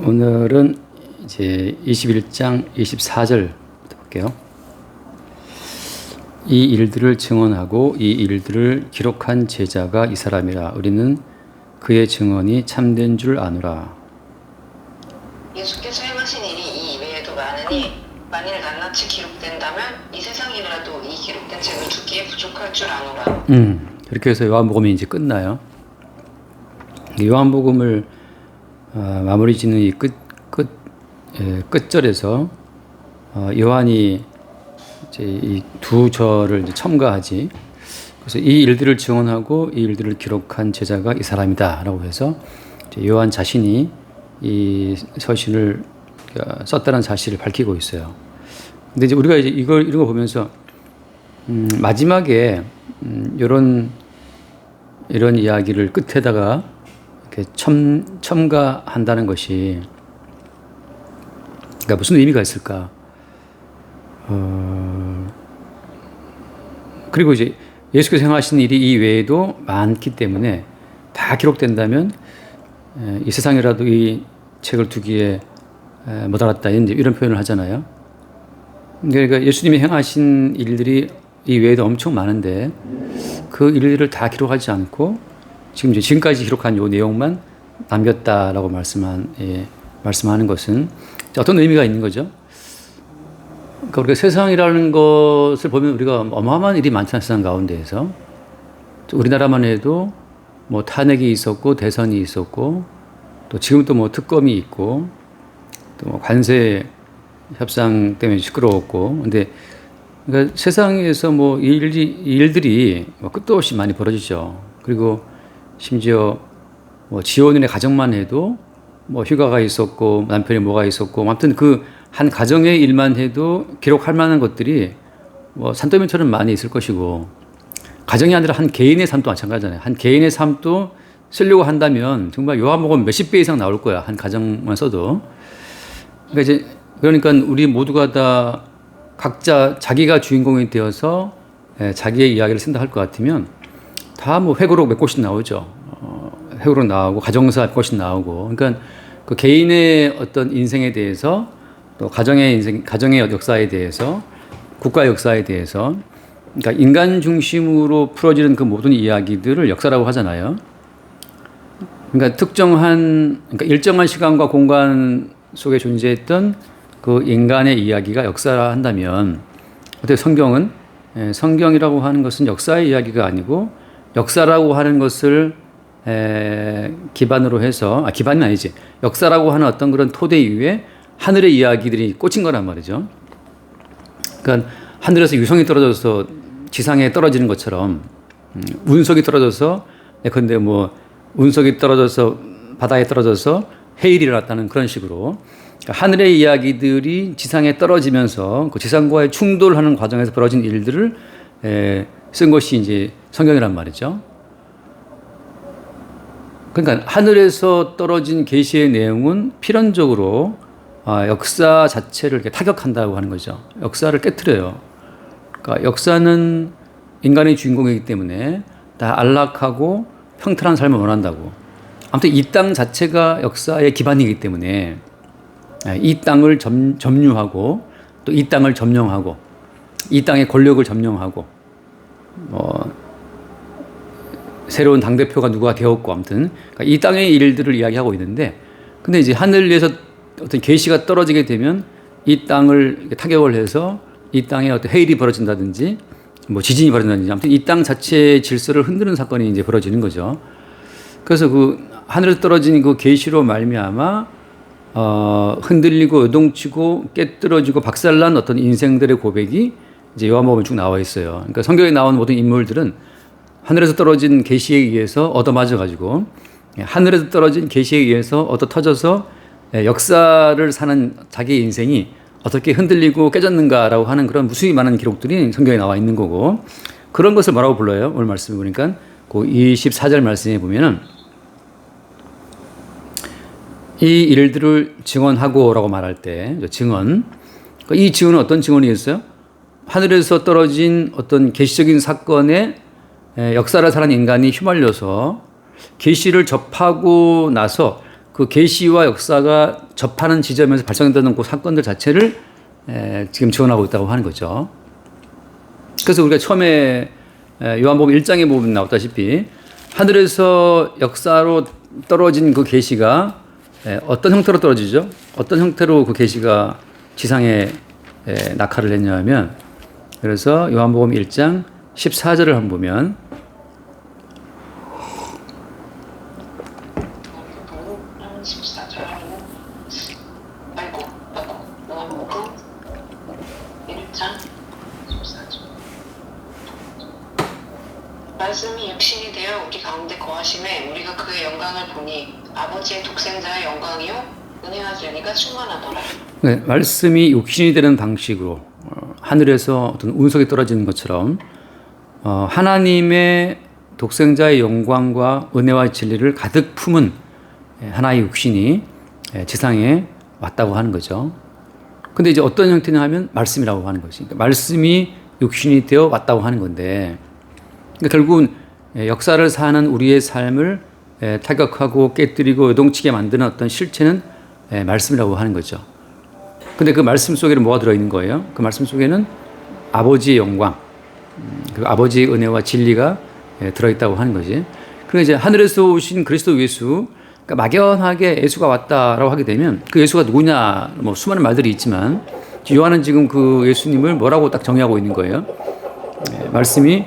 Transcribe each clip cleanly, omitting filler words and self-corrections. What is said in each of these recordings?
오늘은 이제 21장 24절 볼게요. 이 일들을 증언하고 이 일들을 기록한 제자가 이 사람이라. 우리는 그의 증언이 참된 줄 아노라. 예수께서 행하신 일이 이 이외에도 많으니 만일 낱낱이 기록된다면 이 세상이라도 이 기록된 책을 두기에 부족할 줄 아노라. 그렇게 해서 요한복음이 이제 끝나요. 요한복음을 마무리 짓는 이 끝절에서 요한이 이제 이 두 절을 이제 첨가하지. 그래서 이 일들을 증언하고 이 일들을 기록한 제자가 이 사람이다라고 해서 이제 요한 자신이 이 서신을 썼다는 사실을 밝히고 있어요. 근데 이제 우리가 이제 이런 거 보면서 마지막에 이런 이야기를 끝에다가 이렇게 첨가한다는 것이 그러니까 무슨 의미가 있을까? 그리고 이제 예수께서 행하신 일이 이 외에도 많기 때문에 다 기록된다면 이 세상이라도 이 책을 두기에 못 알았다 이런 표현을 하잖아요. 그러니까 예수님이 행하신 일들이 이 외에도 엄청 많은데 그 일들을 다 기록하지 않고 지금까지 기록한 요 내용만 남겼다라고 말씀하는 것은 어떤 의미가 있는 거죠? 그러니까 우리가 세상이라는 것을 보면 우리가 어마어마한 일이 많잖아요. 세상 가운데에서. 우리나라만 해도 뭐 탄핵이 있었고 대선이 있었고 또 지금 또 뭐 특검이 있고 또 뭐 관세 협상 때문에 시끄러웠고 근데 그러니까 세상에서 뭐 일들이 뭐 끝도 없이 많이 벌어지죠. 그리고 심지어 뭐 지원인의 가정만 해도 뭐 휴가가 있었고 남편이 뭐가 있었고 아무튼 그 한 가정의 일만 해도 기록할 만한 것들이 뭐 산더미처럼 많이 있을 것이고 가정이 아니라 한 개인의 삶도 마찬가지잖아요. 한 개인의 삶도 쓰려고 한다면 정말 요한복음 몇십 배 이상 나올 거야. 한 가정만 써도. 그러니까 우리 모두가 다 각자 자기가 주인공이 되어서 자기의 이야기를 쓴다 할 것 같으면 다 뭐 회고록 몇 곳씩 나오죠. 회고록 나오고 가정사 몇 곳씩 나오고. 그러니까 그 개인의 어떤 인생에 대해서 또 가정의 역사에 대해서 국가 역사에 대해서 그러니까 인간 중심으로 풀어지는 그 모든 이야기들을 역사라고 하잖아요. 그러니까 그러니까 일정한 시간과 공간 속에 존재했던 그 인간의 이야기가 역사라 한다면 어떻게 성경이라고 하는 것은 역사의 이야기가 아니고 역사라고 하는 것을 기반으로 해서 기반은 아니지. 역사라고 하는 어떤 그런 토대 위에 하늘의 이야기들이 꽂힌 거란 말이죠. 그러니까 하늘에서 유성이 떨어져서 지상에 떨어지는 것처럼 운석이 떨어져서 근데 뭐 운석이 떨어져서 바다에 떨어져서 해일이 일어났다는 그런 식으로 그러니까 하늘의 이야기들이 지상에 떨어지면서 그 지상과의 충돌하는 과정에서 벌어진 일들을 쓴 것이 이제 성경이란 말이죠. 그러니까 하늘에서 떨어진 계시의 내용은 필연적으로 역사 자체를 이렇게 타격한다고 하는 거죠. 역사를 깨트려요. 그러니까 역사는 인간의 주인공이기 때문에 다 안락하고 평탄한 삶을 원한다고. 아무튼 이 땅 자체가 역사의 기반이기 때문에 이 땅을 점유하고 또 이 땅을 점령하고 이 땅의 권력을 점령하고 새로운 당대표가 누가 되었고 아무튼 그러니까 이 땅의 일들을 이야기하고 있는데 근데 이제 하늘에서 어떤 계시가 떨어지게 되면 이 땅을 타격을 해서 이 땅에 어떤 해일이 벌어진다든지 뭐 지진이 벌어진다든지 아무튼 이 땅 자체의 질서를 흔드는 사건이 이제 벌어지는 거죠. 그래서 그 하늘에서 떨어진 그 계시로 말미암아 흔들리고 요동치고 깨뜨려지고 박살난 어떤 인생들의 고백이 이제 요한복음에 쭉 나와 있어요. 그러니까 성경에 나온 모든 인물들은 하늘에서 떨어진 계시에 의해서 얻어맞아 가지고 하늘에서 떨어진 계시에 의해서 얻어 터져서 역사를 사는 자기의 인생이 어떻게 흔들리고 깨졌는가라고 하는 그런 무수히 많은 기록들이 성경에 나와 있는 거고 그런 것을 뭐라고 불러요? 오늘 말씀을 보니까 그 24절 말씀에 보면은 이 일들을 증언하고라고 말할 때 증언 이 증언은 어떤 증언이겠어요? 하늘에서 떨어진 어떤 계시적인 사건에 역사를 사는 인간이 휘말려서 계시를 접하고 나서 그 계시와 역사가 접하는 지점에서 발생되는 그 사건들 자체를 지금 지원하고 있다고 하는 거죠. 그래서 우리가 처음에 요한복음 1장에 보면 나왔다시피 하늘에서 역사로 떨어진 그 계시가 어떤 형태로 떨어지죠? 어떤 형태로 그 계시가 지상에 낙하를 했냐면, 그래서 요한복음 1장 14절을 한번 보면, 말씀이 육신이 되어 우리 가운데 거하심에 우리가 그의 영광을 보니 아버지의 독생자의 영광이요 은혜와 진리가 충만하더라. 네, 말씀이 육신이 되는 방식으로 하늘에서 어떤 운석이 떨어지는 것처럼 하나님의 독생자의 영광과 은혜와 진리를 가득 품은 하나의 육신이 지상에 왔다고 하는 거죠. 근데 이제 어떤 형태냐 하면 말씀이라고 하는 것이. 그러니까 말씀이 육신이 되어 왔다고 하는 건데, 그러니까 결국은 역사를 사는 우리의 삶을 타격하고 깨뜨리고 요동치게 만드는 어떤 실체는 말씀이라고 하는 거죠. 근데 그 말씀 속에는 뭐가 들어있는 거예요? 그 말씀 속에는 아버지의 영광, 그 아버지의 은혜와 진리가 들어있다고 하는 거지. 그러니까 이제 하늘에서 오신 그리스도 예수, 그러니까 막연하게 예수가 왔다라고 하게 되면 그 예수가 누구냐, 뭐 수많은 말들이 있지만 요한은 지금 그 예수님을 뭐라고 딱 정의하고 있는 거예요? 말씀이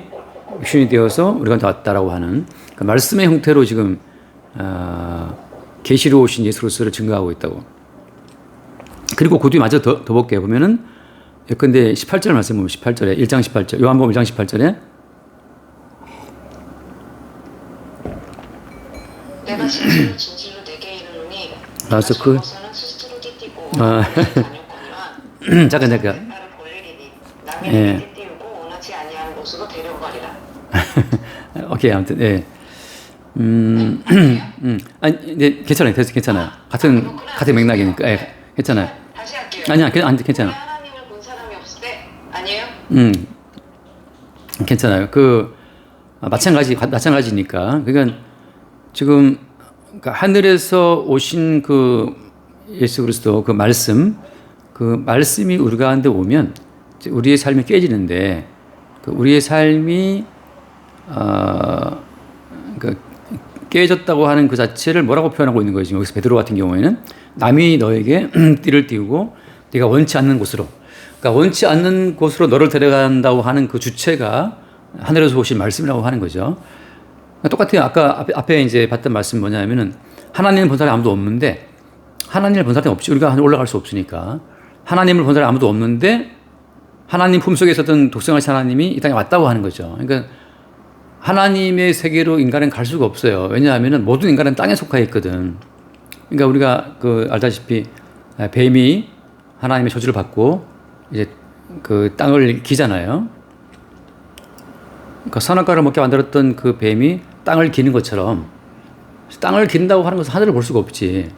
육신이 되어서 우리가 왔다라고 하는 그 말씀의 형태로 지금 계시로 오신 예수 그리스도를 증거하고 있다고. 그리고 그 뒤에 마저 더 볼게요. 보면은 예컨대 18절 말씀 보면 18절에 1장 18절 요한복음 1장 18절에 내가 진실로 진실로 내게 이르노니 알았어, 그 스스로 띠띠고 잠깐 남이 띠띠우고 원하지 아니하는 곳으로 데려가리라. 오케이, 아무튼 아니, 네, 괜찮아요. 괜찮아요. 같은 맥락이니까. 괜찮아요. 다시 할게요. 아니야, 괜찮아. 하나님을 본 사람이 없을 때 아니에요? 괜찮아요. 마찬가지니까. 그러니까 지금 하늘에서 오신 그 예수 그리스도 그 말씀이 우리 가운데 오면 우리의 삶이 깨지는데, 우리의 삶이 깨졌다고 하는 그 자체를 뭐라고 표현하고 있는 거지? 여기서 베드로 같은 경우에는 남이 너에게 띠를 띠우고 네가 원치 않는 곳으로, 그러니까 원치 않는 곳으로 너를 데려간다고 하는 그 주체가 하늘에서 오신 말씀이라고 하는 거죠. 똑같아요. 아까 앞에 이제 봤던 말씀 뭐냐면은 하나님을 본 사람이 아무도 없는데, 하나님을 본 사람이 없지. 우리가 올라갈 수 없으니까. 하나님을 본 사람이 아무도 없는데 하나님 품속에 있었던 독생하신 하나님이 이 땅에 왔다고 하는 거죠. 그러니까 하나님의 세계로 인간은 갈 수가 없어요. 왜냐하면 모든 인간은 땅에 속해 있거든. 그러니까 우리가 알다시피 뱀이 하나님의 저주를 받고 이제 그 땅을 기잖아요. 그러니까 선악과를 먹게 만들었던 그 뱀이 땅을 기는 것처럼, 땅을 긴다고 하는 것은 하늘을 볼 수가 없지.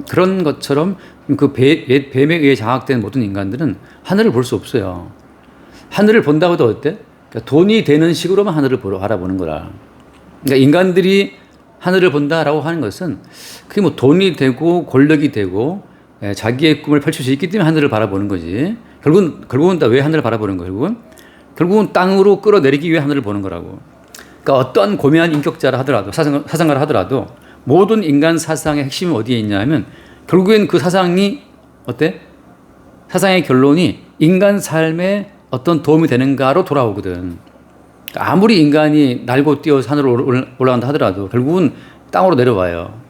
그런 것처럼 그 뱀에 의해 장악된 모든 인간들은 하늘을 볼 수 없어요. 하늘을 본다고 해도 어때? 그러니까 돈이 되는 식으로만 하늘을 바라보는 거라. 그러니까 인간들이 하늘을 본다라고 하는 것은 그게 뭐 돈이 되고 권력이 되고 자기의 꿈을 펼칠 수 있기 때문에 하늘을 바라보는 거지. 결국은 다 왜 하늘을 바라보는 거예요? 결국은 땅으로 끌어내리기 위해 하늘을 보는 거라고. 그러니까 어떤 고매한 인격자라 하더라도, 사상가라 하더라도 모든 인간 사상의 핵심은 어디에 있냐면 결국엔 그 사상이 어때? 사상의 결론이 인간 삶에 어떤 도움이 되는가로 돌아오거든. 아무리 인간이 날고 뛰어서 하늘로 올라간다 하더라도 결국은 땅으로 내려와요.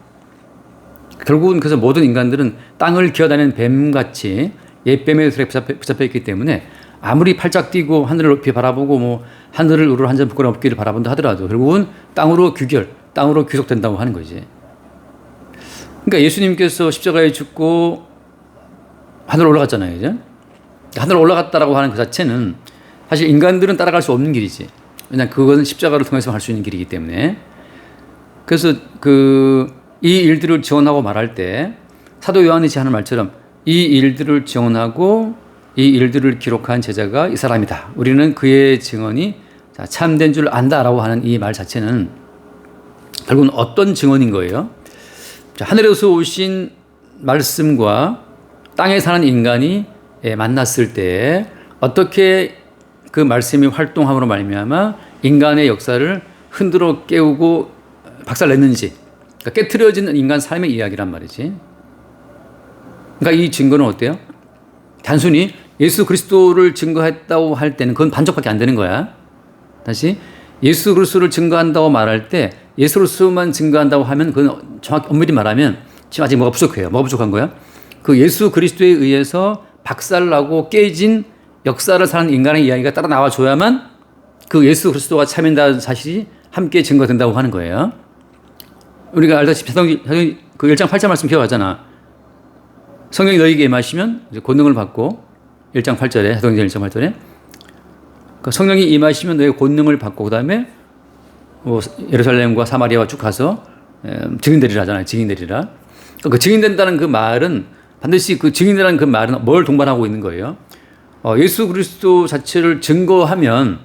결국은 그래서 모든 인간들은 땅을 기어다니는 뱀같이 옛뱀의 틀에 붙잡혀 있기 때문에 아무리 팔짝 뛰고 하늘을 높이 바라보고 뭐 하늘을 우러러 한 점 부끄럽기를 바라본다 하더라도 결국은 땅으로 땅으로 귀속된다고 하는 거지. 그러니까 예수님께서 십자가에 죽고 하늘 올라갔잖아요. 그죠? 하늘 올라갔다라고 하는 그 자체는 사실 인간들은 따라갈 수 없는 길이지. 왜냐하면 그것은 십자가를 통해서 할 수 있는 길이기 때문에. 그래서 이 일들을 증언하고 말할 때 사도 요한이 하는 말처럼 이 일들을 증언하고 이 일들을 기록한 제자가 이 사람이다. 우리는 그의 증언이 참된 줄 안다라고 하는 이 말 자체는 결국은 어떤 증언인 거예요? 자, 하늘에서 오신 말씀과 땅에 사는 인간이 만났을 때 어떻게 그 말씀이 활동함으로 말미암아 인간의 역사를 흔들어 깨우고 박살냈는지, 그러니까 깨트려진 인간 삶의 이야기란 말이지. 그러니까 이 증거는 어때요? 단순히 예수 그리스도를 증거했다고 할 때는 그건 반쪽밖에 안 되는 거야. 다시 예수 그리스도를 증거한다고 말할 때 예수 그리스도만 증거한다고 하면 그건 정확히 엄밀히 말하면 지금 아직 뭐가 부족해요. 뭐가 부족한 거야? 그 예수 그리스도에 의해서 박살나고 깨진 역사를 사는 인간의 이야기가 따라 나와줘야만 그 예수 그리스도가 참인다는 사실이 함께 증거된다고 하는 거예요. 우리가 알다시피 사도행전 그 1장 8절 말씀 기억하잖아. 성령이 너희에게 임하시면 이제 권능을 받고 1장 8절에 사도행전 1장 8절에 그 성령이 임하시면 너희 권능을 받고 그다음에 뭐 예루살렘과 사마리아와 쭉 가서 증인되리라 하잖아요. 증인되리라. 그 증인된다는 그 말은 반드시 그 증인이라는 그 말은 뭘 동반하고 있는 거예요? 예수 그리스도 자체를 증거하면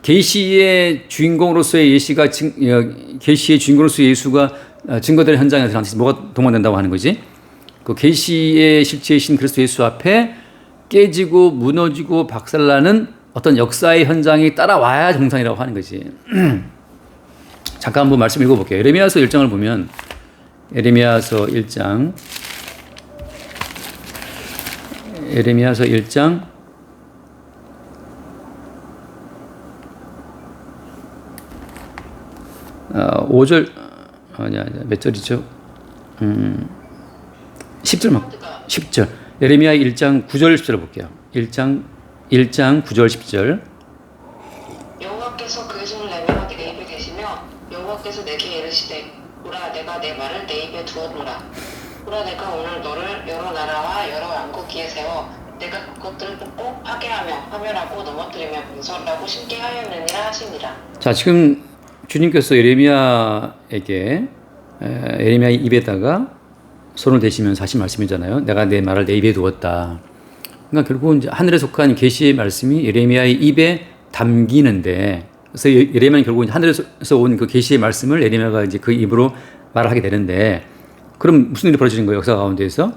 계시의 주인공으로서의 예수가 계시의 주인공으로서의 예수가 증거될 현장에 들어가서 뭐가 동반된다고 하는 거지? 그 계시의 실체이신 그리스도 예수 앞에 깨지고 무너지고 박살나는 어떤 역사의 현장이 따라와야 정상이라고 하는 거지. 잠깐 한번 말씀 읽어볼게요. 에레미야서 1장을 보면 에레미야서 1장 5절 몇 절이죠? 10절 에레미야 1장 9절 10절 볼게요. 1장 9절 10절 여호와께서 그 손을 내밀어 내 입에 대시며 여호와께서 내게 이르시되 보라 내가 내 말을 내 입에 두었노라. 보라 내가 오늘 너를 여러 나라와 여러 왕국기에 세워 내가 그것들을 뽑고 파괴하며 파멸하고 넘어뜨리며 분설하고 심게 하였느니라 하시니라. 자, 지금 주님께서 에레미야에게 에레미야 입에다가 손을 대시면서 하신 말씀이잖아요. 내가 내 말을 내 입에 두었다. 그러니까 결국은 이제 하늘에 속한 계시의 말씀이 에레미야의 입에 담기는데, 그래서 에레미야는 결국 하늘에서 온 그 계시의 말씀을 에레미야가 이제 그 입으로 말을 하게 되는데, 그럼 무슨 일이 벌어지는 거예요? 역사 가운데에서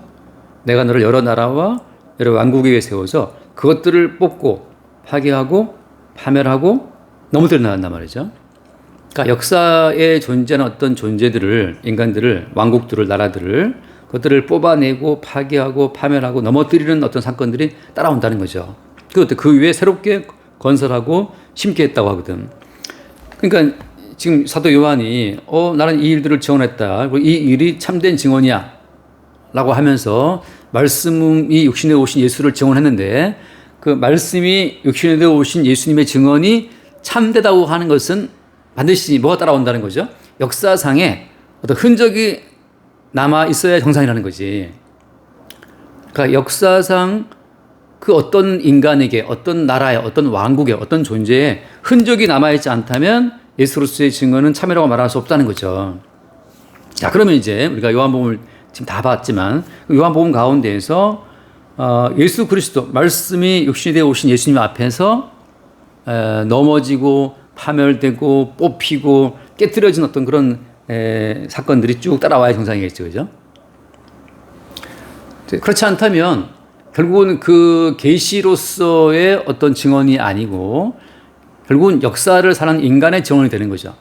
내가 너를 여러 나라와 여러 왕국 위에 세워서 그것들을 뽑고 파괴하고 파멸하고 넘어뜨려 나간단 말이죠. 그러니까 역사에 존재하는 어떤 존재들을, 인간들을, 왕국들을, 나라들을, 그것들을 뽑아내고 파괴하고 파멸하고 넘어뜨리는 어떤 사건들이 따라온다는 거죠. 그 위에 새롭게 건설하고 심게 했다고 하거든. 그러니까 지금 사도 요한이 나는 이 일들을 증언했다. 그리고 이 일이 참된 증언이야. 라고 하면서 말씀이 육신에 오신 예수를 증언했는데, 그 말씀이 육신에 오신 예수님의 증언이 참되다고 하는 것은 반드시 뭐가 따라온다는 거죠? 역사상에 어떤 흔적이 남아 있어야 정상이라는 거지. 그러니까 역사상 그 어떤 인간에게, 어떤 나라에, 어떤 왕국에, 어떤 존재에 흔적이 남아있지 않다면 예수로서의 증거는 참이라고 말할 수 없다는 거죠. 자, 그러면 이제 우리가 요한복음을 지금 다 봤지만 요한복음 가운데에서 예수 그리스도, 말씀이 육신이 되어 오신 예수님 앞에서 넘어지고 파멸되고 뽑히고 깨트려진 어떤 그런 사건들이 쭉 따라와야 정상이겠죠. 그죠? 그렇지 않다면 결국은 그 계시로서의 어떤 증언이 아니고 결국은 역사를 사는 인간의 증언이 되는 거죠.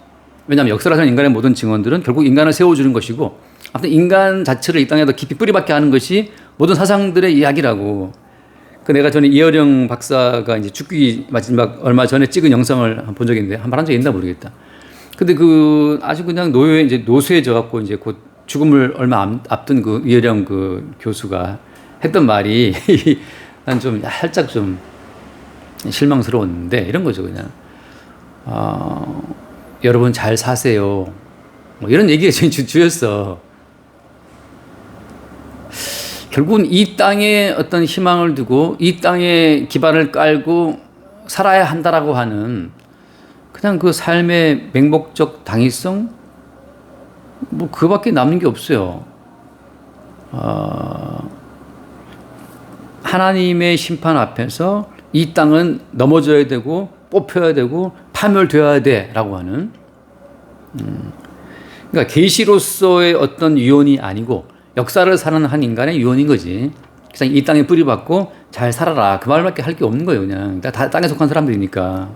왜냐하면 역사를 사는 인간의 모든 증언들은 결국 인간을 세워주는 것이고, 아무튼 인간 자체를 이 땅에 더 깊이 뿌리박게 하는 것이 모든 사상들의 이야기라고. 내가 전에 이어령 박사가 이제 죽기 마지막 얼마 전에 찍은 영상을 본 적이 있는데, 한 번 한 적이 있나 모르겠다. 근데 아주 그냥 노쇠해져 갖고 이제 곧 죽음을 얼마 앞둔 그 이어령 그 교수가 했던 말이 난 좀 살짝 좀 실망스러웠는데, 이런 거죠. 그냥 여러분 잘 사세요, 뭐 이런 얘기가 주였어. 결국은 이 땅에 어떤 희망을 두고 이 땅에 기반을 깔고 살아야 한다라고 하는 그냥 그 삶의 맹목적 당위성, 뭐 그밖에 남는 게 없어요. 하나님의 심판 앞에서 이 땅은 넘어져야 되고 뽑혀야 되고 파멸되어야 돼라고 하는. 그러니까 계시로서의 어떤 유언이 아니고 역사를 사는 한 인간의 유언인 거지. 그냥 이 땅에 뿌리박고 잘 살아라. 그 말밖에 할 게 없는 거예요. 그냥 다 땅에 속한 사람들이니까.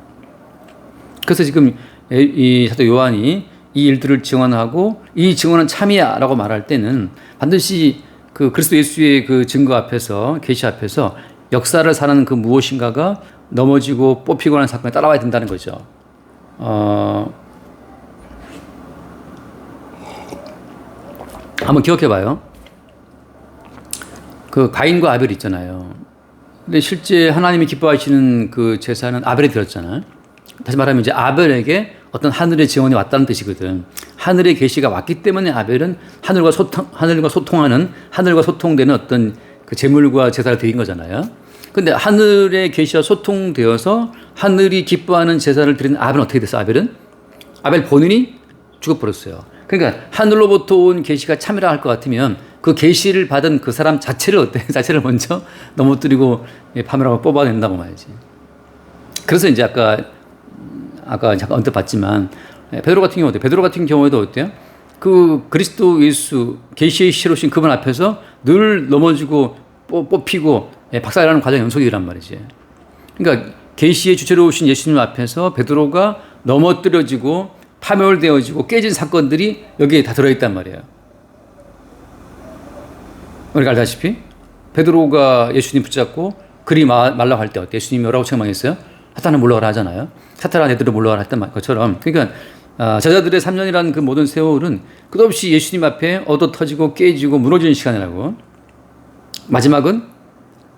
그래서 지금 이 사도 요한이 이 일들을 증언하고 이 증언은 참이야라고 말할 때는 반드시 그 그리스도 예수의 그 증거 앞에서 계시 앞에서 역사를 사는 그 무엇인가가 넘어지고 뽑히고 하는 사건이 따라와야 된다는 거죠. 한번 기억해 봐요. 그 가인과 아벨 있잖아요. 근데 실제 하나님이 기뻐하시는 그 제사는 아벨이 드렸잖아요. 다시 말하면 이제 아벨에게 어떤 하늘의 지원이 왔다는 뜻이거든. 하늘의 계시가 왔기 때문에 아벨은 하늘과 소통되는 어떤 그 제물과 제사를 드린 거잖아요. 근데 하늘의 계시와 소통되어서 하늘이 기뻐하는 제사를 드린 아벨은 어떻게 됐어? 아벨 본인이 죽어버렸어요. 그러니까 하늘로부터 온 계시가 참이라 할 것 같으면 그 계시를 받은 그 사람 자체를 먼저 넘어뜨리고 파멸하고 뽑아낸다고 말이지. 그래서 이제 아까 잠깐 언뜻 봤지만 베드로 같은 경우에도 어때요? 그 그리스도 예수 계시의 시로신 그분 앞에서 늘 넘어지고 뽑히고 박살나는 과정 연속이란 말이지. 그러니까 계시의 주체로 오신 예수님 앞에서 베드로가 넘어뜨려지고 파멸되어지고 깨진 사건들이 여기에 다 들어있단 말이에요. 우리가 알다시피 베드로가 예수님 붙잡고 그리 말라고 할 때 어때? 예수님이 뭐라고 책망했어요? 사탄을 물러가라 하잖아요. 사탄아 내들을 물러가라 했던 것처럼. 그러니까 제자들의 3년이라는 그 모든 세월은 끝없이 예수님 앞에 얻어 터지고 깨지고 무너지는 시간이라고. 마지막은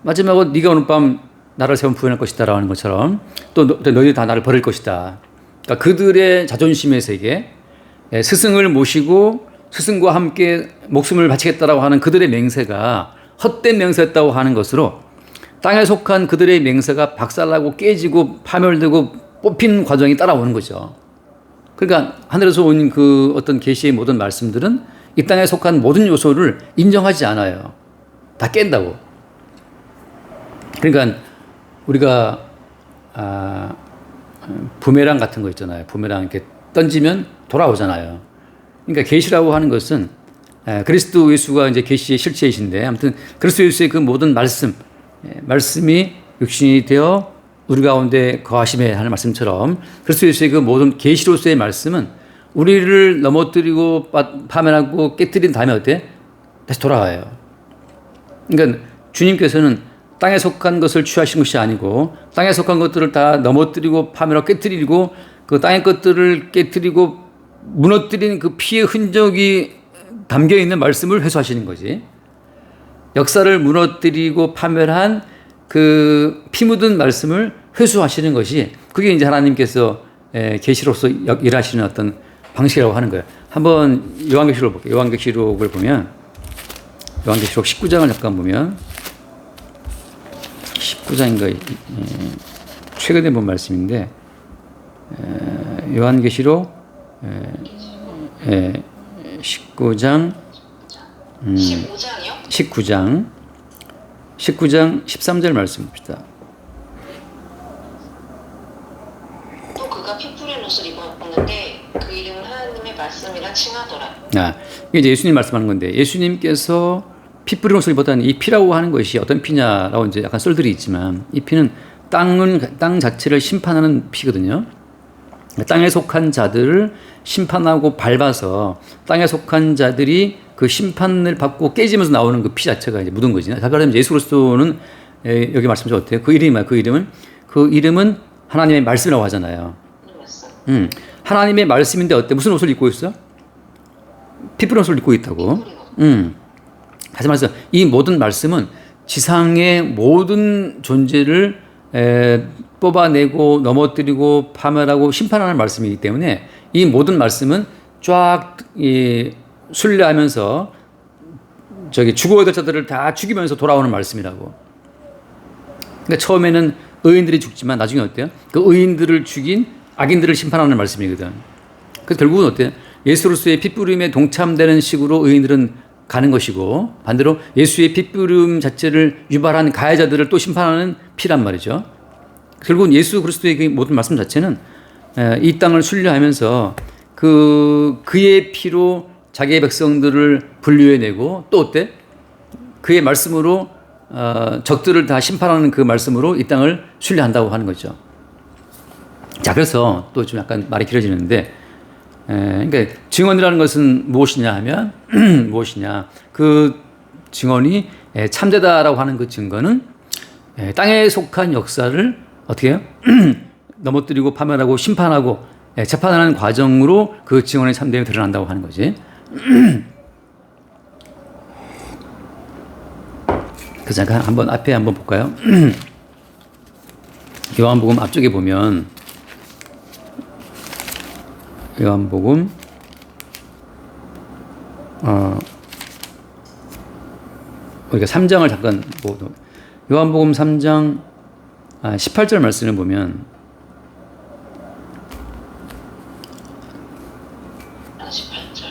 네가 오늘 밤 나를 세 번 부인할 것이다 라고 하는 것처럼 또 너희들이 다 나를 버릴 것이다. 그러니까 그들의 자존심의 세계, 스승을 모시고 스승과 함께 목숨을 바치겠다라고 하는 그들의 맹세가 헛된 맹세였다고 하는 것으로 땅에 속한 그들의 맹세가 박살나고 깨지고 파멸되고 뽑힌 과정이 따라오는 거죠. 그러니까 하늘에서 온 그 어떤 계시의 모든 말씀들은 이 땅에 속한 모든 요소를 인정하지 않아요. 다 깬다고. 그러니까 우리가 부메랑 같은 거 있잖아요. 부메랑 이렇게 던지면 돌아오잖아요. 그러니까 계시라고 하는 것은 그리스도 예수가 이제 계시의 실체이신데 아무튼 그리스도 예수의 그 모든 말씀이 육신이 되어 우리 가운데 거하심에 하는 말씀처럼 그리스도 예수의 그 모든 계시로서의 말씀은 우리를 넘어뜨리고 파멸하고 깨뜨린 다음에 어때? 다시 돌아와요. 그러니까 주님께서는 땅에 속한 것을 취하신 것이 아니고 땅에 속한 것들을 다 넘어뜨리고 파멸하고 깨뜨리고 그 땅의 것들을 깨뜨리고 무너뜨린 그 피의 흔적이 담겨 있는 말씀을 회수하시는 거지. 역사를 무너뜨리고 파멸한 그 피 묻은 말씀을 회수하시는 것이 그게 이제 하나님께서 계시로서 일하시는 어떤 방식이라고 하는 거예요. 한번 요한계시록을 볼게요. 요한계시록을 보면 요한계시록 19장을 잠깐 보면 19장인가 최근에 본 말씀인데 요한계시록 19장 15장이요? 19장 13절 말씀 봅시다. 또 그가 피 뿌린 옷을 입었는데 그 이름은 하나님의 말씀이라 칭하더라. 이게 이제 예수님 말씀하는 건데 예수님께서 피 뿌린 옷을 입었다는 이 피라고 하는 것이 어떤 피냐라고 이제 약간 썰들이 있지만 이 피는 땅 자체를 심판하는 피거든요. 땅에 속한 자들을 심판하고 밟아서 땅에 속한 자들이 그 심판을 받고 깨지면서 나오는 그 피 자체가 이제 묻은 거지. 다시 말하면 예수 그리스도는 여기 말씀하신 어때요? 그 이름은 하나님의 말씀이라고 하잖아요. 하나님의 말씀인데 어때? 무슨 옷을 입고 있어? 피 뿌린 옷을 입고 있다고. 다시 말해서 이 모든 말씀은 지상의 모든 존재를 뽑아내고 넘어뜨리고 파멸하고 심판하는 말씀이기 때문에 이 모든 말씀은 쫙 순례하면서 죽어야 될 자들을 다 죽이면서 돌아오는 말씀이라고. 그러니까 처음에는 의인들이 죽지만 나중에 어때요? 그 의인들을 죽인 악인들을 심판하는 말씀이거든. 그래서 결국은 어때요? 예수로서의 핏부림에 동참되는 식으로 의인들은 가는 것이고 반대로 예수의 핏부림 자체를 유발한 가해자들을 또 심판하는 피란 말이죠. 결국은 예수 그리스도의 그 모든 말씀 자체는 이 땅을 순례하면서 그의 피로 자기의 백성들을 분류해내고 또 어때? 그의 말씀으로 적들을 다 심판하는 그 말씀으로 이 땅을 순례한다고 하는 거죠. 자, 그래서 또 좀 약간 말이 길어지는데, 그러니까 증언이라는 것은 무엇이냐 하면 무엇이냐? 그 증언이 참되다라고 하는 그 증거는 땅에 속한 역사를 어떻게 해요? 넘어뜨리고 파멸하고 심판하고 재판하는 과정으로 그 증언의 참됨이 드러난다고 하는 거지. 그래서 잠깐 한번 앞에 한번 볼까요? 요한복음 앞쪽에 보면 요한복음 우리가 3장을 잠깐 보고 요한복음 3장 18절 말씀을 보면 18절.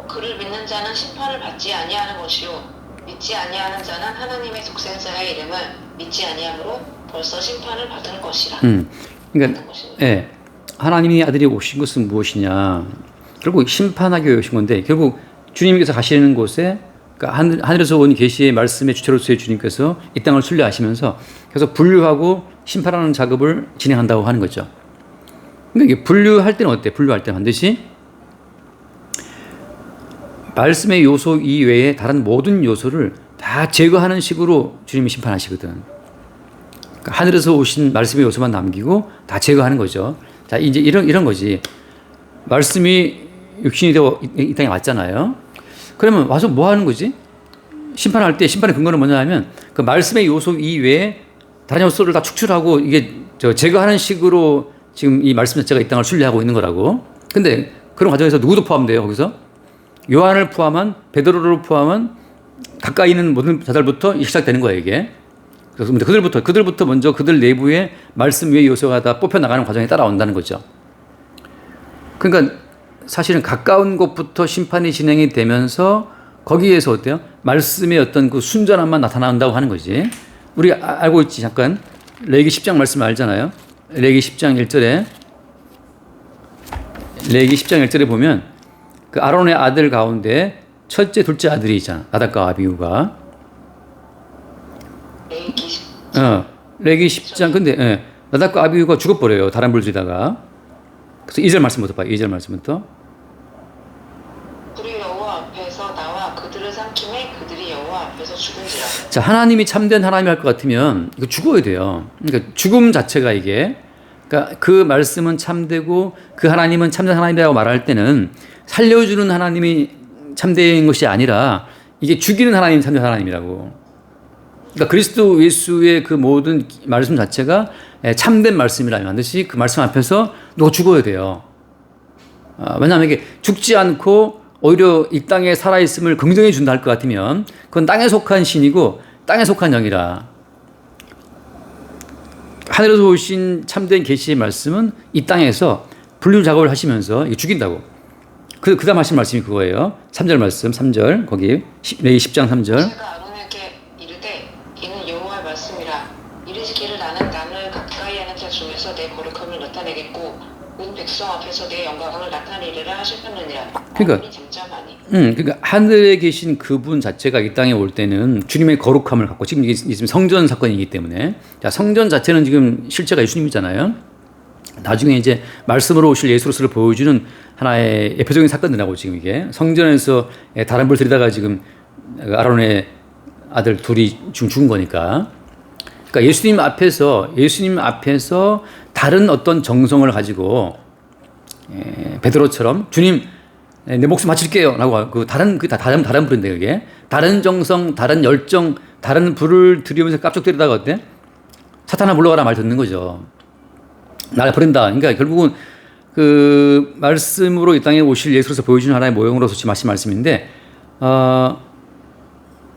그를 믿는 자는 심판을 받지 아니하는 것이요 믿지 아니하는 자는 하나님의 독생자의 이름을 믿지 아니함으로 벌써 심판을 받은 것이라. 그러니까 하나님의 아들이 오신 것은 무엇이냐? 결국 심판하기 위해 오신 건데 결국 주님께서 가시는 곳에 그러니까 하늘에서 온 계시의 말씀의 주체로서의 주님께서 이 땅을 순례하시면서 계속 분류하고 심판하는 작업을 진행한다고 하는 거죠. 그러니까 이게 분류할 때는 어때? 분류할 때는 반드시 말씀의 요소 이외에 다른 모든 요소를 다 제거하는 식으로 주님이 심판하시거든. 그러니까 하늘에서 오신 말씀의 요소만 남기고 다 제거하는 거죠. 자, 이제 이런 거지. 말씀이 육신이 되어 이 땅에 왔잖아요. 그러면 와서 뭐 하는 거지? 심판할 때 심판의 근거는 뭐냐 하면 그 말씀의 요소 이외에 다른 요소를 다 축출하고 이게 제거하는 식으로 지금 이 말씀 자체가 이 땅을 순례하고 있는 거라고. 근데 그런 과정에서 누구도 포함돼요, 거기서? 요한을 포함한, 베드로를 포함한 가까이 있는 모든 자들부터 시작되는 거예요, 이게. 그래서 그들부터 먼저 그들 내부에 말씀 위의 요소가 다 뽑혀나가는 과정에 따라온다는 거죠. 그러니까 사실은 가까운 곳부터 심판이 진행이 되면서 거기에서 어때요? 말씀의 어떤 그 순전함만 나타난다고 하는 거지. 우리가 알고 있지, 잠깐. 레위기 10장 말씀 알잖아요. 레위기 10장 1절에 보면 그 아론의 아들 가운데 첫째, 둘째 아들이 있잖아. 나답과 아비후가. 레위기 10장. 근데 나답과 아비후가 죽어버려요. 다른 불지다가. 그래서 2절 말씀부터 봐요. 2절 말씀부터. 불이 여호와 앞에서 나와 그들을 삼킴에 그들이 여호와 앞에서 죽은지라. 자, 하나님이 참된 하나님이 할 것 같으면 이거 죽어야 돼요. 그러니까 죽음 자체가 이게, 그러니까 그 말씀은 참되고 그 하나님은 참된 하나님이라고 말할 때는 살려주는 하나님이 참된 것이 아니라 이게 죽이는 하나님이 참된 하나님이라고. 그러니까 그리스도 예수의 그 모든 말씀 자체가 참된 말씀이라면 반드시 그 말씀 앞에서 누가 죽어야 돼요. 왜냐하면 이게 죽지 않고 오히려 이 땅에 살아있음을 긍정해 준다 할 것 같으면 그건 땅에 속한 신이고 땅에 속한 영이라. 하늘에서 오신 참된 계시의 말씀은 이 땅에서 분류 작업을 하시면서 죽인다고. 그 다음 하신 말씀이 그거예요. 3절 말씀, 3절 거기 레위 10장 3절. 제가 아론에게 이르되 이는 여호와의 말씀이라. 이르시기를 나는 남을 가까이 하는 자 중에서 내 거룩함을 나타내겠고 온 백성 앞에서 내 영광을 나타내리라 하셨느니라. 그러니까 잠잠하니. 그러니까 하늘에 계신 그분 자체가 이 땅에 올 때는 주님의 거룩함을 갖고 지금 이게 지금 성전 사건이기 때문에 자, 성전 자체는 지금 실제가 예수님이잖아요. 나중에 이제 말씀으로 오실 예수로서를 보여주는 하나의 대표적인 사건이라고 지금 이게 성전에서 다른 불 들이다가 지금 아론의 아들 둘이 죽은 거니까. 그러니까 예수님 앞에서 다른 어떤 정성을 가지고 베드로처럼 주님 내 목숨 바칠게요라고 그 다른 불인데 그게 다른 정성, 다른 열정, 다른 불을 들이면서 깜짝 때리다가 어때? 사탄아 물러가라 말 듣는 거죠. 나를 버린다. 그러니까 결국은 그 말씀으로 이 땅에 오실 예수로서 보여주는 하나의 모형으로서 지금 하신 말씀인데,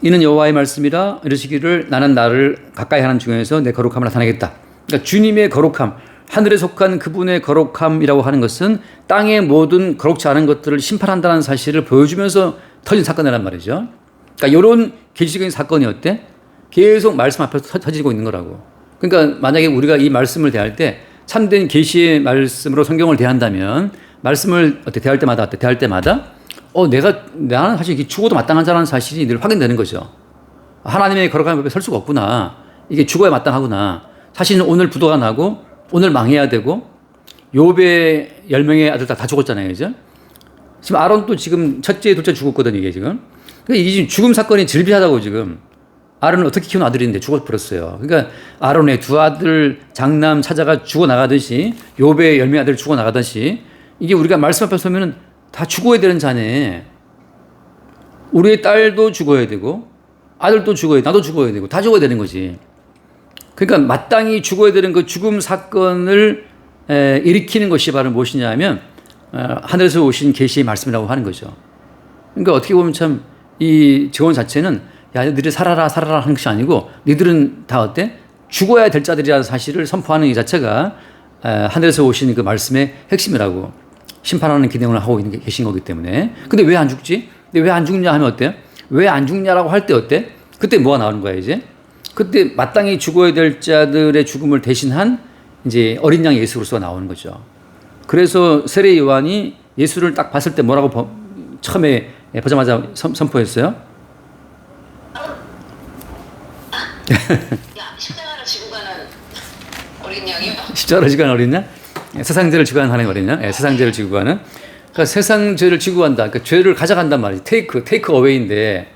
이는 여호와의 말씀이라. 이르시기를 나는 나를 가까이 하는 중에서 내 거룩함을 나타내겠다. 그러니까 주님의 거룩함, 하늘에 속한 그분의 거룩함이라고 하는 것은 땅의 모든 거룩지 않은 것들을 심판한다는 사실을 보여주면서 터진 사건이란 말이죠. 그러니까 이런 계시적인 사건이 어때? 계속 말씀 앞에서 터지고 있는 거라고. 그러니까 만약에 우리가 이 말씀을 대할 때 참된 계시의 말씀으로 성경을 대한다면 말씀을 어떻게 대할 때마다 나는 사실 이게 죽어도 마땅한 자라는 사실이 늘 확인되는 거죠. 하나님의 거룩한 법에 설 수가 없구나. 이게 죽어야 마땅하구나. 사실은 오늘 부도가 나고 오늘 망해야 되고 욥의 10명의 아들 다 죽었잖아요. 그죠? 지금 아론도 지금 첫째, 둘째 죽었거든, 이게 지금. 그러니까 이게 지금 죽음 사건이 질비하다고 지금. 아론은 어떻게 키운 아들인데 죽어버렸어요. 그러니까 아론의 두 아들 장남 찾아가 죽어나가듯이 욥의 10명의 아들 죽어나가듯이 이게 우리가 말씀 앞에 서면은 다 죽어야 되는 자네. 우리의 딸도 죽어야 되고 아들도 죽어야 되고 나도 죽어야 되고 다 죽어야 되는 거지. 그러니까 마땅히 죽어야 되는 그 죽음 사건을 일으키는 것이 바로 무엇이냐 하면 하늘에서 오신 계시의 말씀이라고 하는 거죠. 그러니까 어떻게 보면 참 이 증언 자체는 야, 너희들이 살아라 하는 것이 아니고 니들은 다 어때? 죽어야 될 자들이라는 사실을 선포하는 이 자체가 하늘에서 오신 그 말씀의 핵심이라고 심판하는 기능을 하고 있는 게 계신 거기 때문에. 근데 왜 안 죽지? 근데 왜 안 죽냐 하면 어때요? 왜 안 죽냐라고 할 때 어때? 그때 뭐가 나오는 거야 이제? 그때 마땅히 죽어야 될 자들의 죽음을 대신한 이제 어린 양 예수 그리스도가 나오는 거죠. 그래서 세례 요한이 예수를 딱 봤을 때 뭐라고 처음에 보자마자 선포했어요? 야, 십자가를 지고 가는 어린 양이요? 십자가를 지고 가는 어린 양? 세상 죄를 지고 가는 하나님 어린 양? 세상 죄를 지고 가는. 그러니까 세상 죄를 지고 간다. 그러니까 죄를 가져간단 말이지. 테이크 어웨이인데.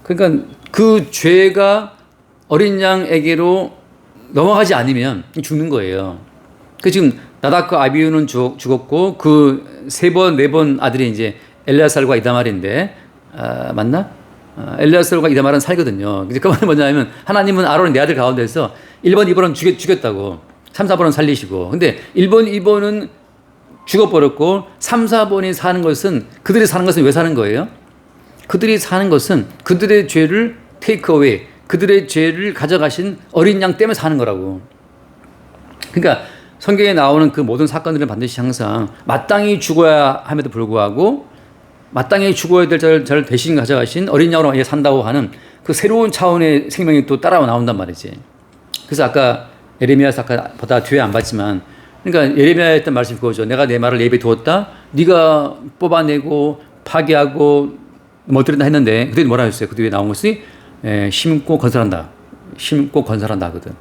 그러니까 그 죄가 어린 양에게로 넘어가지 않으면 죽는 거예요. 그 지금 나답과 아비후는 죽었고 그 3번, 4번 아들이 이제 엘레아살과 이다말인데 맞나? 엘레아살과 이다말은 살거든요. 그 말은 뭐냐면 하나님은 아론의 4아들 가운데서 1번, 2번은 죽였다고 3, 4번은 살리시고 근데 1번, 2번은 죽어버렸고 3, 4번이 사는 것은 그들이 사는 것은 왜 사는 거예요? 그들이 사는 것은 그들의 죄를 테이크 어웨이 그들의 죄를 가져가신 어린 양 때문에 사는 거라고. 그러니까 성경에 나오는 그 모든 사건들은 반드시 항상 마땅히 죽어야 함에도 불구하고 마땅히 죽어야 될 자를 대신 가져가신 어린 양으로 산다고 하는 그 새로운 차원의 생명이 또 따라 나온단 말이지. 그래서 아까 예레미야서 아까보다 뒤에 안 봤지만 그러니까 예레미야에 했던 말씀이 그거죠. 내가 내 말을 예비에 두었다. 네가 뽑아내고 파괴하고 뭐들인다 했는데 그때 뭐라 했어요? 그 뒤에 나온 것이 심고 건설한다. 심고 건설한다 하거든.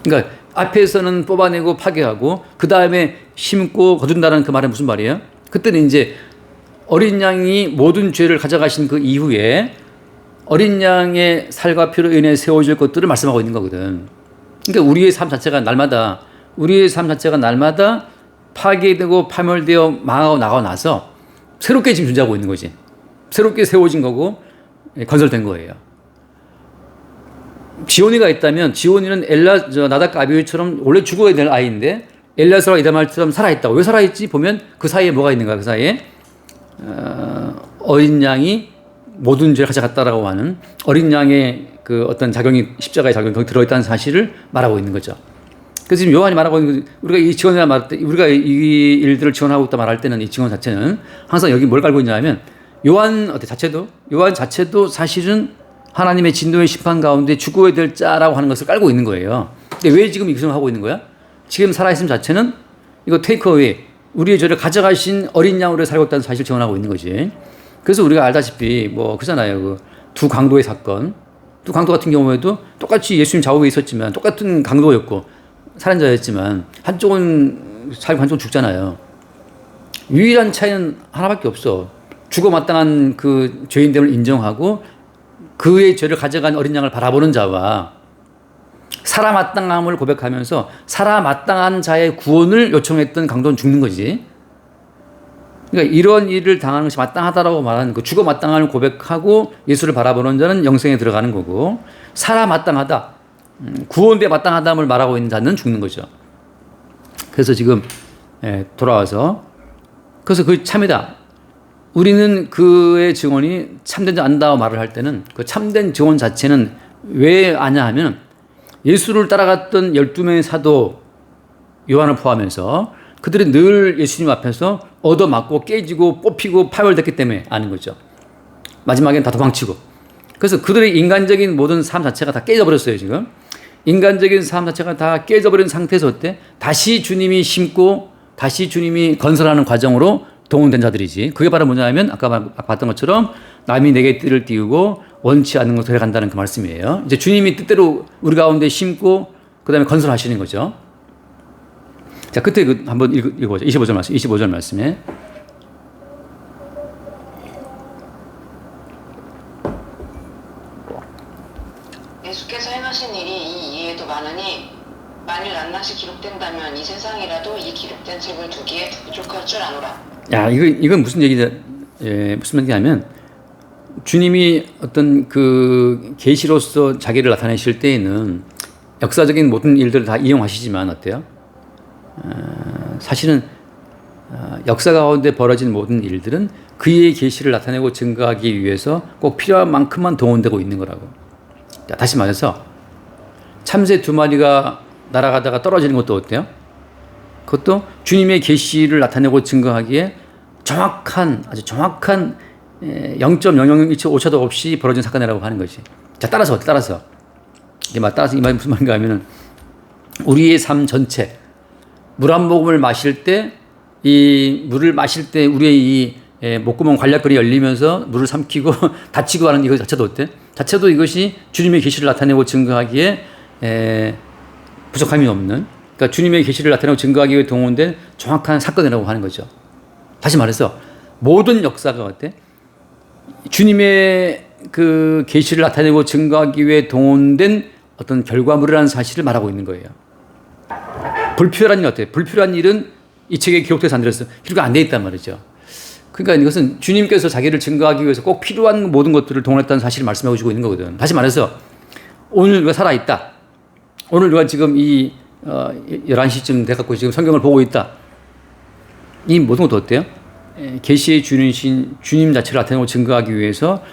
그러니까 앞에서는 뽑아내고 파괴하고 그 다음에 심고 거둔다는 그 말은 무슨 말이에요? 그때는 이제 어린 양이 모든 죄를 가져가신 그 이후에 어린 양의 살과 피로 인해 세워질 것들을 말씀하고 있는 거거든. 그러니까 우리의 삶 자체가 날마다 파괴되고 파멸되어 망하고 나가고 나서 새롭게 지금 존재하고 있는 거지. 새롭게 세워진 거고 건설된 거예요. 지온이가 있다면 지온이는 나답과 아비후처럼 원래 죽어야 될 아이인데 엘리야서와 이다말처럼 살아있다고. 왜 살아있지? 보면 그 사이에 뭐가 있는가? 그 사이에 어린 양이 모든 죄를 가져갔다라고 하는 어린 양의 그 어떤 작용이 십자가의 작용이 거기 들어있다는 사실을 말하고 있는 거죠. 그래서 지금 요한이 말하고 있는 우리가 이 증언을 말할 때 우리가 이 일들을 증언하고 있다 말할 때는 이 증언 자체는 항상 여기 뭘 깔고 있냐면 요한 자체도 사실은 하나님의 진노의 심판 가운데 죽어야 될 자라고 하는 것을 깔고 있는 거예요. 근데 왜 지금 이 증언을 하고 있는 거야? 지금 살아있음 자체는 이거 테이크어웨이 우리의 죄를 가져가신 어린 양으로 살고 있다는 사실을 증언하고 있는 거지. 그래서 우리가 알다시피 뭐 그잖아요. 그 두 강도의 사건. 두 강도 같은 경우에도 똑같이 예수님 좌우에 있었지만 똑같은 강도였고 살인자였지만 한쪽은 살고 한쪽은 죽잖아요. 유일한 차이는 하나밖에 없어. 죽어 마땅한 그 죄인됨을 인정하고 그의 죄를 가져간 어린 양을 바라보는 자와 살아 마땅함을 고백하면서 살아 마땅한 자의 구원을 요청했던 강도는 죽는 거지. 그러니까 이런 일을 당하는 것이 마땅하다라고 말하는 그 죽어 마땅함을 고백하고 예수를 바라보는 자는 영생에 들어가는 거고 살아 마땅하다, 구원돼 마땅하다를 말하고 있는 자는 죽는 거죠. 그래서 지금 돌아와서 그래서 그 참이다. 우리는 그의 증언이 참된 자 안다고 말을 할 때는 그 참된 증언 자체는 왜 아냐 하면 예수를 따라갔던 12명의 사도 요한을 포함해서 그들이 늘 예수님 앞에서 얻어맞고 깨지고 뽑히고 파멸됐기 때문에 아는 거죠. 마지막엔 다 도망치고. 그래서 그들의 인간적인 모든 삶 자체가 다 깨져버렸어요, 지금. 인간적인 삶 자체가 다 깨져버린 상태에서 어때? 다시 주님이 심고 다시 주님이 건설하는 과정으로 동원된 자들이지. 그게 바로 뭐냐면 아까 봤던 것처럼 남이 내게 띠를 띄우고 원치 않는 것을 해간다는 그 말씀이에요. 이제 주님이 뜻대로 우리 가운데 심고 그다음에 건설하시는 거죠. 자, 그때 한번 읽어보죠. 25절 말씀에. 예수께서 행하신 일이 이 이외에도 많으니 만일 낱낱이 기록된다면 이 세상이라도 이 기록된 책을 두기에 부족할 줄 아노라. 야, 이건 무슨 얘기냐? 무슨 얘기냐면 주님이 어떤 그 계시로서 자기를 나타내실 때에는 역사적인 모든 일들을 다 이용하시지만 어때요? 사실은 역사 가운데 벌어진 모든 일들은 그의 계시를 나타내고 증거하기 위해서 꼭 필요한 만큼만 동원되고 있는 거라고. 자, 다시 말해서 참새 2마리가 날아가다가 떨어지는 것도 어때요? 그것도 주님의 계시를 나타내고 증거하기에 아주 정확한 0.0015 오차도 없이 벌어진 사건이라고 하는 것이. 자, 따라서 이 말이 무슨 말인가 하면은 우리의 삶 전체 물 한 모금을 마실 때 이 물을 마실 때 우리의 이 목구멍 관략근이 열리면서 물을 삼키고 다치고 하는 이것 자체도 어때? 자체도 이것이 주님의 계시를 나타내고 증거하기에 부족함이 없는, 그러니까 주님의 계시를 나타내고 증거하기 위해 동원된 정확한 사건이라고 하는 거죠. 다시 말해서 모든 역사가 어때? 주님의 그 계시를 나타내고 증거하기 위해 동원된 어떤 결과물이라는 사실을 말하고 있는 거예요. 불필요한 일 어때요? 불필요한 일은 이 책에 기록돼서 안 들었어요. 기록이 안 돼 있단 말이죠. 그러니까 이것은 주님께서 자기를 증거하기 위해서 꼭 필요한 모든 것들을 동원했다는 사실을 말씀하고 주고 있는 거거든. 다시 말해서 오늘 누가 살아있다. 오늘 누가 지금 이 11시쯤 돼갖고 지금 성경을 보고 있다. 이 모든 것도 어때요? 계시의 주인이신 주님 자체를 나타내고 증거하기 위해서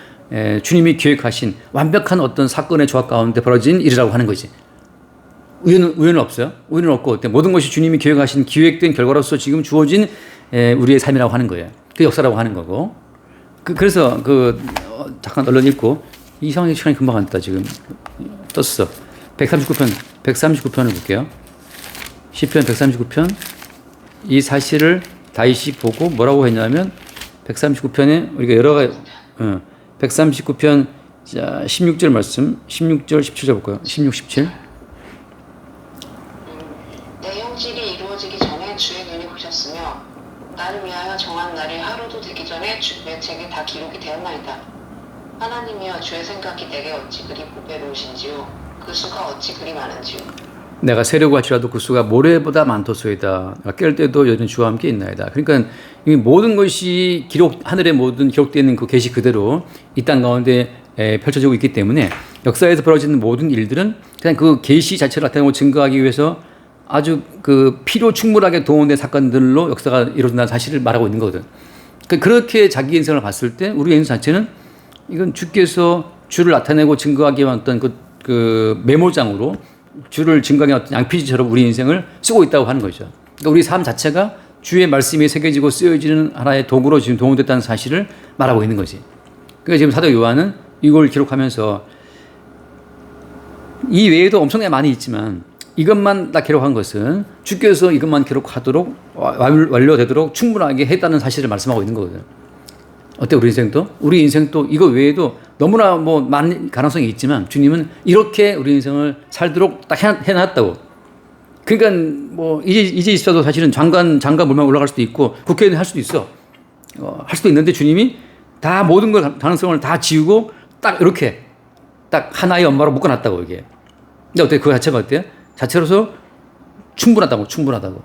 주님이 계획하신 완벽한 어떤 사건의 조합 가운데 벌어진 일이라고 하는 거지. 우연은 없어요. 우연은 없고 어때? 모든 것이 주님이 계획하신 기획된 결과로서 지금 주어진 우리의 삶이라고 하는 거예요. 그 역사라고 하는 거고. 그래서 잠깐 얼른 읽고 이상하게 시간이 금방 안 떴다 지금 떴어. 139편을 볼게요. 시편 139편 이 사실을 다시 보고 뭐라고 했냐면 139편에 우리가 여러 가지 139편 자 16절 말씀 16절 17절 볼까요? 16, 17 내 형질이 이루어지기 전에 주의 눈이 보셨으며 나를 위하여 정한 날이 하루도 되기 전에 주의 책에 다 기록이 되었나이다. 하나님이여 주의 생각이 내게 어찌 그리 보배로우신지요 그 수가 어찌 그리 많은지요. 내가 세려고 할지라도 그 수가 모래보다 많도소이다. 깰 때도 여전히 주와 함께 있나이다. 그러니까 이 모든 것이 하늘의 모든 기록되어 있는 그 계시 그대로 이 땅 가운데 펼쳐지고 있기 때문에 역사에서 벌어지는 모든 일들은 그냥 그 계시 자체를 나타내고 증거하기 위해서 아주 그 필요 충분하게 동원된 사건들로 역사가 이루어진다는 사실을 말하고 있는 거거든. 그렇게 자기 인생을 봤을 때 우리 인생 자체는 이건 주께서 주를 나타내고 증거하기 위한 어떤 그 메모장으로 주를 증거하기 위한 어떤 양피지처럼 우리 인생을 쓰고 있다고 하는 거죠. 그러니까 우리 삶 자체가 주의 말씀이 새겨지고 쓰여지는 하나의 도구로 지금 동원됐다는 사실을 말하고 있는 거지. 그러니까 지금 사도 요한은 이걸 기록하면서 이 외에도 엄청나게 많이 있지만 이것만 딱 기록한 것은 주께서 이것만 기록하도록 완료되도록 충분하게 했다는 사실을 말씀하고 있는 거거든. 어때 우리 인생도? 우리 인생도 이거 외에도 너무나 많은 가능성이 있지만 주님은 이렇게 우리 인생을 살도록 딱 해놨다고. 그러니까 이제 있어도 사실은 장관 물만 올라갈 수도 있고 국회의원 할 수도 있어. 할 수도 있는데 주님이 다 모든 걸 가능성을 다 지우고 딱 이렇게 딱 하나의 엄마로 묶어놨다고 이게. 근데 어때 그 자체가 어때요? 자체로서 충분하다고.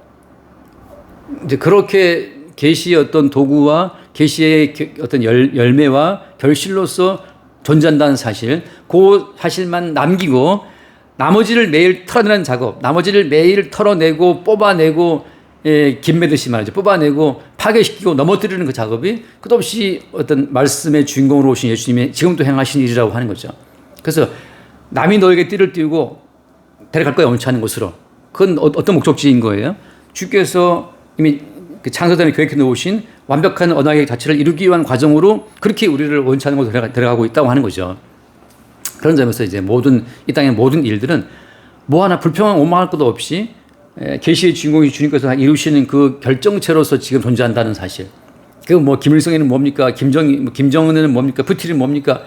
이제 그렇게 계시의 어떤 도구와 계시의 어떤 열매와 결실로서 존재한다는 사실, 그 사실만 남기고 나머지를 매일 털어내는 작업, 나머지를 매일 털어내고 뽑아내고 김매듯이 말이죠. 뽑아내고 파괴시키고 넘어뜨리는 그 작업이 끝없이 어떤 말씀의 주인공으로 오신 예수님의 지금도 행하신 일이라고 하는 거죠. 그래서 남이 너에게 띠를 띄우고 데려갈 거야 원치 않은 곳으로. 그건 어떤 목적지인 거예요? 주께서 이미 그 창세전에 계획해 놓으신 완벽한 언약의 자체를 이루기 위한 과정으로 그렇게 우리를 원치 않은 곳으로 데려가고 있다고 하는 거죠. 그런 점에서 이제 이 땅의 모든 일들은 뭐 하나 불평한 원망할 것도 없이 계시의 주인공이 주님께서 이루시는 그 결정체로서 지금 존재한다는 사실. 그 뭐 김일성에는 뭡니까? 김정은에는 뭡니까? 푸틴은 뭡니까?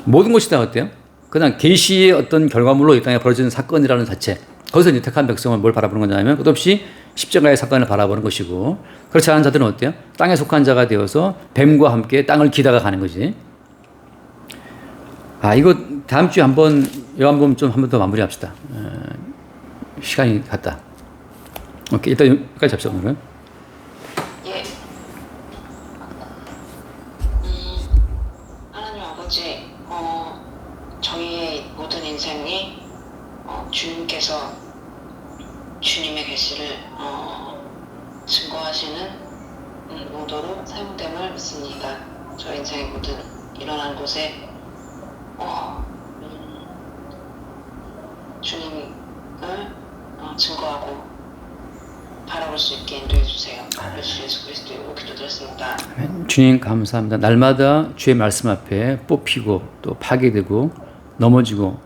모든 것이 다 어때요? 그냥 계시의 어떤 결과물로 이 땅에 벌어지는 사건이라는 자체. 거기서 이제 택한 백성은 뭘 바라보는 거냐면 끝없이 십자가의 사건을 바라보는 것이고, 그렇지 않은 자들은 어때요? 땅에 속한 자가 되어서 뱀과 함께 땅을 기다가 가는 거지. 이거 다음 주에 한번 요한복음 좀 한 번 더 마무리합시다. 시간이 갔다. 오케이, 일단 여기까지 잡시다 오늘은. 예. 하나님 아버지, 저희의 모든 인생이 주님께서 주님의 계시를 증거하시는 모도로 사용됨을 믿습니다. 저희 인생의 모든 일어난 곳에 주님을 증거하고 바라볼 수 있게 인도해 주세요. 주 예수 그리스도 이름으로 기도드렸습니다. 주님 감사합니다. 날마다 주의 말씀 앞에 뽑히고 또 파괴되고 넘어지고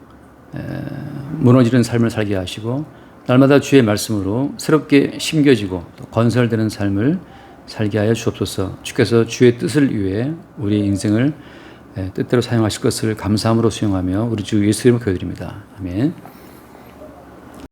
무너지는 삶을 살게 하시고, 날마다 주의 말씀으로 새롭게 심겨지고 또 건설되는 삶을 살게 하여 주옵소서. 주께서 주의 뜻을 위해 우리 인생을 뜻대로 사용하실 것을 감사함으로 수용하며 우리 주 예수 이름으로 기도드립니다. 아멘.